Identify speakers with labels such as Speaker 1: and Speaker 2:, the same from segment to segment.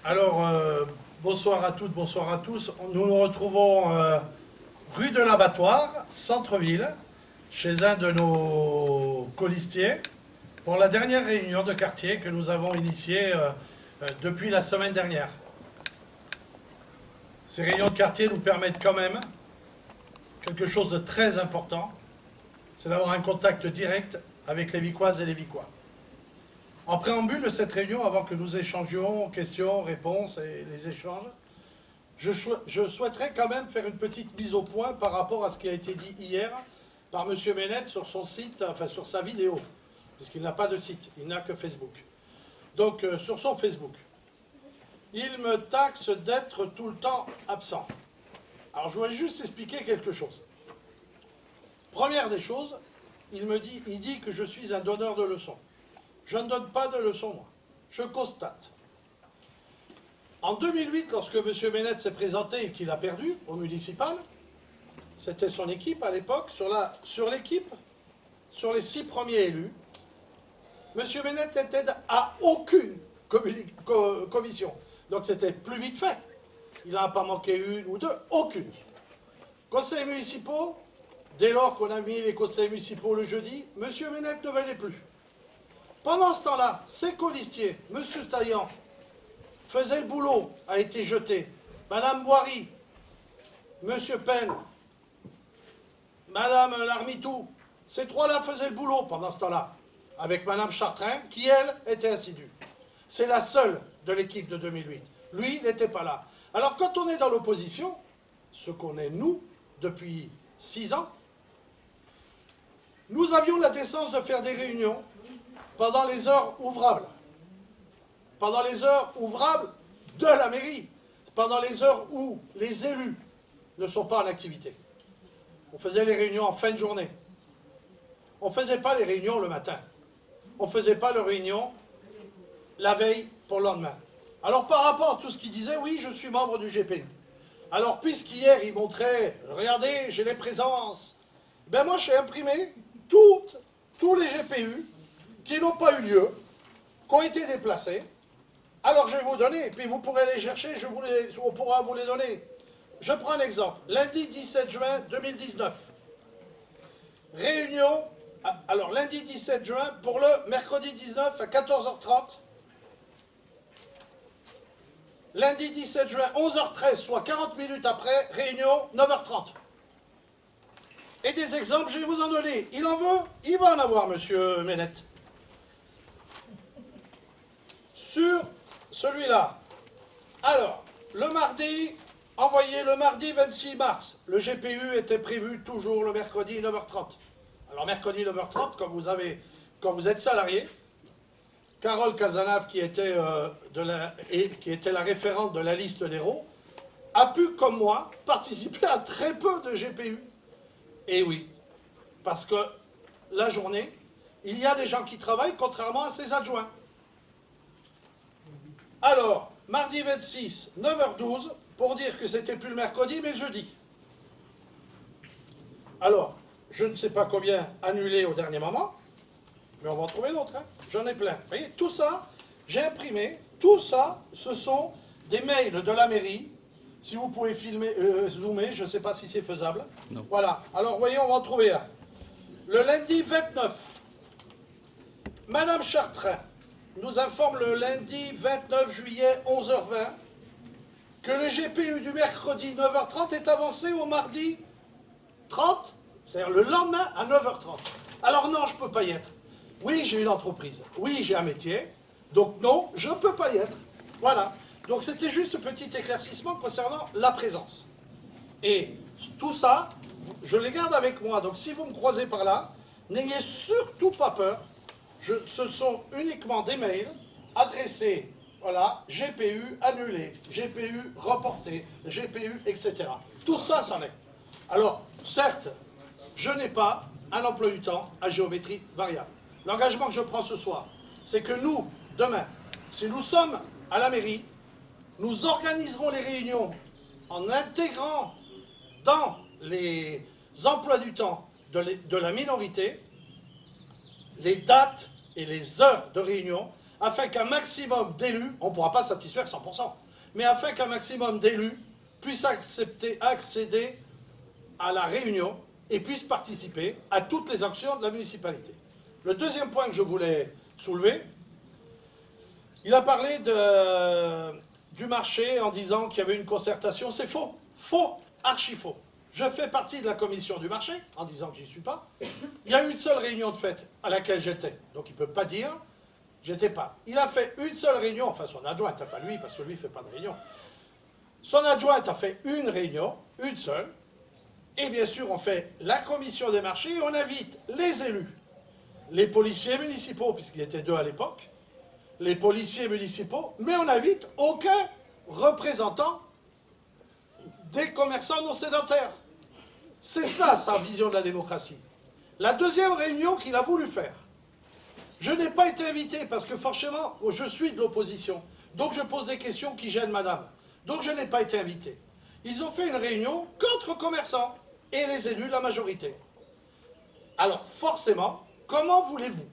Speaker 1: Alors, bonsoir à toutes, bonsoir à tous. Nous nous retrouvons rue de l'Abattoir, centre-ville, chez un de nos colistiers, pour la dernière réunion de quartier que nous avons initiée depuis la semaine dernière. Ces réunions de quartier nous permettent quand même quelque chose de très important, c'est d'avoir un contact direct avec les Vicoises et les Vicois. En préambule de cette réunion, avant que nous échangions questions, réponses et les échanges, je souhaiterais quand même faire une petite mise au point par rapport à ce qui a été dit hier par M. Ménette sur son site, enfin sur sa vidéo, puisqu'il n'a pas de site, il n'a que Facebook. Donc sur son Facebook, il me taxe d'être tout le temps absent. Alors je voudrais juste expliquer quelque chose. Première des choses, il dit que je suis un donneur de leçons. Je ne donne pas de leçons, moi. Je constate. En 2008, lorsque M. Ménette s'est présenté et qu'il a perdu au municipal, c'était son équipe à l'époque, sur l'équipe, sur les 6 premiers élus, M. Ménette n'était à aucune commission. Donc c'était plus vite fait. Il n'en a pas manqué une ou deux, aucune. Conseils municipaux, dès lors qu'on a mis les conseils municipaux le jeudi, M. Ménette ne venait plus. Pendant ce temps-là, ses colistiers, M. Taillant, faisait le boulot, a été jeté. Mme Boiry, M. Penn, Mme Larmitou, ces trois-là faisaient le boulot pendant ce temps-là, avec Mme Chartrain, qui, elle, était assidue. C'est la seule de l'équipe de 2008. Lui n'était pas là. Alors, quand on est dans l'opposition, ce qu'on est nous, depuis 6 ans, nous avions la décence de faire des réunions pendant les heures ouvrables. Pendant les heures ouvrables de la mairie. Pendant les heures où les élus ne sont pas en activité. On faisait les réunions en fin de journée. On ne faisait pas les réunions le matin. On ne faisait pas les réunions la veille pour le lendemain. Alors par rapport à tout ce qu'il disait, oui, je suis membre du GPU. Alors puisqu'hier il montrait, regardez, j'ai les présences, ben moi j'ai imprimé tous les GPU qui n'ont pas eu lieu, qui ont été déplacés. Alors je vais vous donner, et puis vous pourrez les chercher, on pourra vous les donner. Je prends un exemple. Lundi 17 juin 2019. Réunion, alors lundi 17 juin pour le mercredi 19 à 14h30. Lundi 17 juin, 11h13, soit 40 minutes après, réunion 9h30. Et des exemples, je vais vous en donner. Il en veut? Il va en avoir, monsieur Ménette. Sur celui-là. Alors, le mardi, envoyé le mardi 26 mars. Le GPU était prévu toujours le mercredi 9h30. Alors, mercredi 9h30, quand vous êtes salarié, Carole Cazenave, qui était la référente de la liste d'héros, a pu, comme moi, participer à très peu de GPU. Et oui, parce que la journée, il y a des gens qui travaillent, contrairement à ses adjoints. Alors, mardi 26, 9h12, pour dire que c'était plus le mercredi, mais le jeudi. Alors, je ne sais pas combien annulé au dernier moment, mais on va en trouver d'autres, hein. J'en ai plein. Vous voyez, tout ça, j'ai imprimé, tout ça, ce sont des mails de la mairie. Si vous pouvez zoomer, je ne sais pas si c'est faisable.
Speaker 2: Non.
Speaker 1: Voilà, alors vous voyez, on va en trouver un. Le lundi 29, Madame Chartrain nous informe le lundi 29 juillet 11h20 que le GPU du mercredi 9h30 est avancé au mardi 30, c'est-à-dire le lendemain à 9h30. Alors non, je ne peux pas y être. Oui, j'ai une entreprise. Oui, j'ai un métier. Donc non, je ne peux pas y être. Voilà. Donc c'était juste ce petit éclaircissement concernant la présence. Et tout ça, je les garde avec moi. Donc si vous me croisez par là, n'ayez surtout pas peur. Ce sont uniquement des mails adressés, voilà, GPU annulé, GPU reporté, GPU, etc. Tout ça, c'en est. Alors, certes, je n'ai pas un emploi du temps à géométrie variable. L'engagement que je prends ce soir, c'est que nous, demain, si nous sommes à la mairie, nous organiserons les réunions en intégrant dans les emplois du temps de la minorité les dates et les heures de réunion afin qu'un maximum d'élus, on ne pourra pas satisfaire 100%, mais afin qu'un maximum d'élus puissent accéder à la réunion et puissent participer à toutes les actions de la municipalité. Le deuxième point que je voulais soulever, il a parlé du marché en disant qu'il y avait une concertation. C'est faux. Faux, archi faux. Je fais partie de la commission du marché, en disant que j'y suis pas. Il y a eu une seule réunion de fait à laquelle j'étais. Donc il ne peut pas dire j'étais pas. Il a fait une seule réunion, enfin son adjointe, pas lui, parce que lui ne fait pas de réunion. Son adjointe a fait une réunion, une seule. Et bien sûr, on fait la commission des marchés et on invite les élus, les policiers municipaux, puisqu'il était 2 à l'époque, les policiers municipaux, mais on n'invite aucun représentant des commerçants non sédentaires. C'est ça, sa vision de la démocratie. La deuxième réunion qu'il a voulu faire, je n'ai pas été invité parce que forcément, je suis de l'opposition. Donc je pose des questions qui gênent madame. Donc je n'ai pas été invité. Ils ont fait une réunion contre commerçants et les élus de la majorité. Alors forcément, comment voulez-vous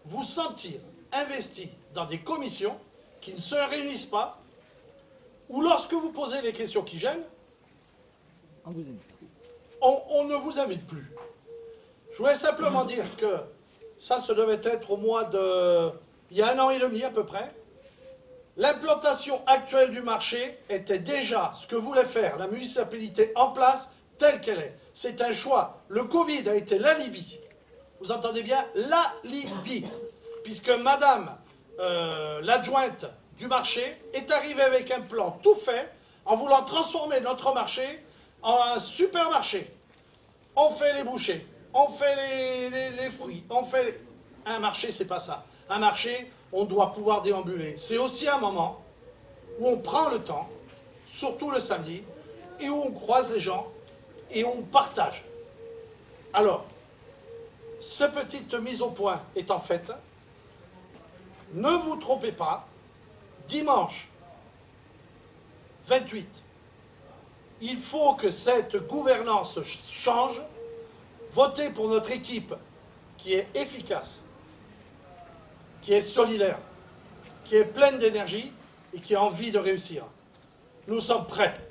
Speaker 1: vous sentir investi dans des commissions qui ne se réunissent pas, ou lorsque vous posez les questions qui gênent, on ne vous invite plus. Je voulais simplement dire que ça devait être au mois de... il y a 1 an et demi à peu près. L'implantation actuelle du marché était déjà ce que voulait faire la municipalité en place telle qu'elle est. C'est un choix. Le Covid a été l'alibi. Vous entendez bien? L'alibi. Puisque madame l'adjointe du marché est arrivée avec un plan tout fait en voulant transformer notre marché en un supermarché. On fait les bouchers, on fait les fruits, on fait... Un marché, c'est pas ça. Un marché, on doit pouvoir déambuler. C'est aussi un moment où on prend le temps, surtout le samedi, et où on croise les gens et on partage. Alors, cette petite mise au point étant faite, ne vous trompez pas, dimanche 28, il faut que cette gouvernance change. Votez pour notre équipe qui est efficace, qui est solidaire, qui est pleine d'énergie et qui a envie de réussir. Nous sommes prêts.